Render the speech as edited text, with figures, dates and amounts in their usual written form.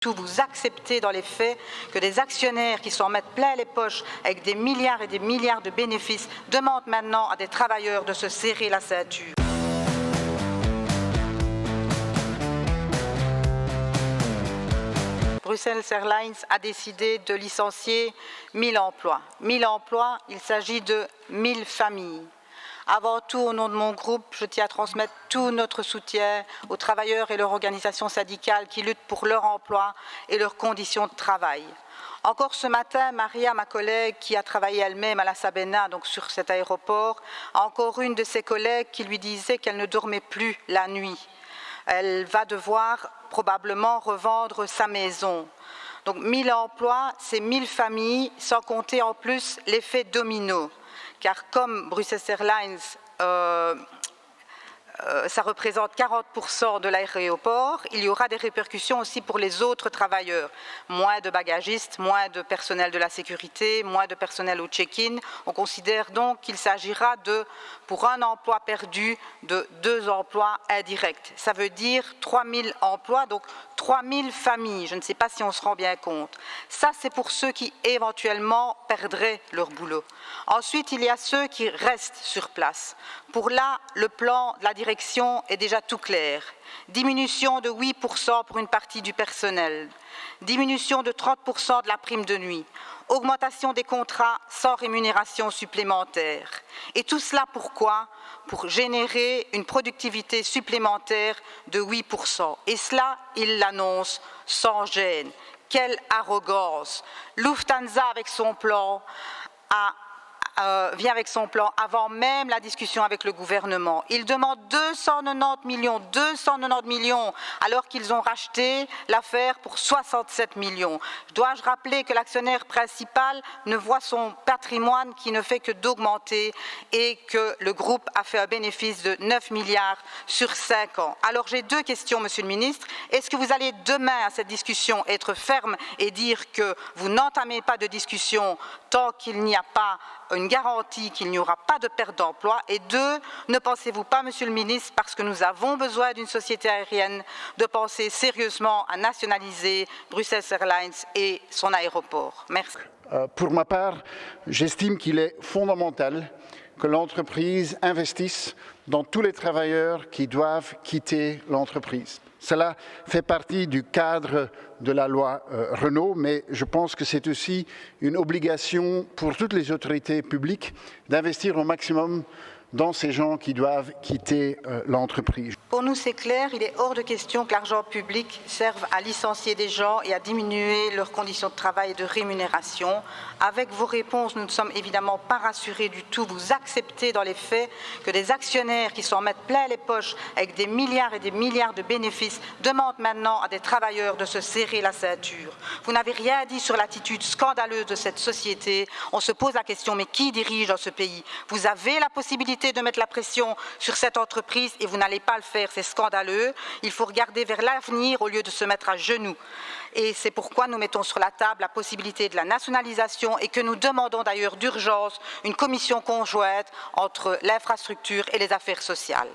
Vous acceptez dans les faits que des actionnaires qui s'en mettent plein les poches avec des milliards et des milliards de bénéfices demandent maintenant à des travailleurs de se serrer la ceinture. Bruxelles Airlines a décidé de licencier 1000 emplois. 1000 emplois, il s'agit de 1000 familles. Avant tout, au nom de mon groupe, je tiens à transmettre tout notre soutien aux travailleurs et leurs organisations syndicales qui luttent pour leur emploi et leurs conditions de travail. Encore ce matin, Maria, ma collègue, qui a travaillé elle-même à la Sabena, donc sur cet aéroport, a encore une de ses collègues qui lui disait qu'elle ne dormait plus la nuit. Elle va devoir probablement revendre sa maison. Donc 1000 emplois, c'est 1000 familles, sans compter en plus l'effet domino. Car comme Bruxelles Airlines, ça représente 40% de l'aéroport, il y aura des répercussions aussi pour les autres travailleurs. Moins de bagagistes, moins de personnel de la sécurité, moins de personnel au check-in. On considère donc qu'il s'agira pour un emploi perdu, de 2 emplois indirects. Ça veut dire 3000 emplois, donc 3000 familles. Je ne sais pas si on se rend bien compte. Ça, c'est pour ceux qui éventuellement perdraient leur boulot. Ensuite, il y a ceux qui restent sur place. Pour là, le plan de la direction est déjà tout clair. Diminution de 8% pour une partie du personnel. Diminution de 30% de la prime de nuit. Augmentation des contrats sans rémunération supplémentaire. Et tout cela pourquoi ? Pour générer une productivité supplémentaire de 8%. Et cela, il l'annonce sans gêne. Quelle arrogance! Lufthansa, avec son plan, vient avec son plan avant même la discussion avec le gouvernement. Ils demandent 290 millions, alors qu'ils ont racheté l'affaire pour 67 millions. Dois-je rappeler que l'actionnaire principal ne voit son patrimoine qui ne fait que d'augmenter et que le groupe a fait un bénéfice de 9 milliards sur 5 ans. Alors j'ai 2 questions, Monsieur le Ministre. Est-ce que vous allez demain à cette discussion être ferme et dire que vous n'entamez pas de discussion tant qu'il n'y a pas une garantie qu'il n'y aura pas de perte d'emploi? Et 2, ne pensez-vous pas, Monsieur le Ministre, parce que nous avons besoin d'une société aérienne, de penser sérieusement à nationaliser Bruxelles Airlines et son aéroport? Merci. Pour ma part, j'estime qu'il est fondamental que l'entreprise investisse dans tous les travailleurs qui doivent quitter l'entreprise. Cela fait partie du cadre de la loi Renault, mais je pense que c'est aussi une obligation pour toutes les autorités publiques d'investir au maximum dans ces gens qui doivent quitter l'entreprise. Pour nous, c'est clair, il est hors de question que l'argent public serve à licencier des gens et à diminuer leurs conditions de travail et de rémunération. Avec vos réponses, nous ne sommes évidemment pas rassurés du tout. Vous acceptez dans les faits que des actionnaires qui s'en mettent plein les poches avec des milliards et des milliards de bénéfices demandent maintenant à des travailleurs de se serrer la ceinture. Vous n'avez rien dit sur l'attitude scandaleuse de cette société. On se pose la question, mais qui dirige dans ce pays? Vous avez la possibilité de mettre la pression sur cette entreprise et vous n'allez pas le faire, c'est scandaleux. Il faut regarder vers l'avenir au lieu de se mettre à genoux. Et c'est pourquoi nous mettons sur la table la possibilité de la nationalisation et que nous demandons d'ailleurs d'urgence une commission conjointe entre l'infrastructure et les affaires sociales.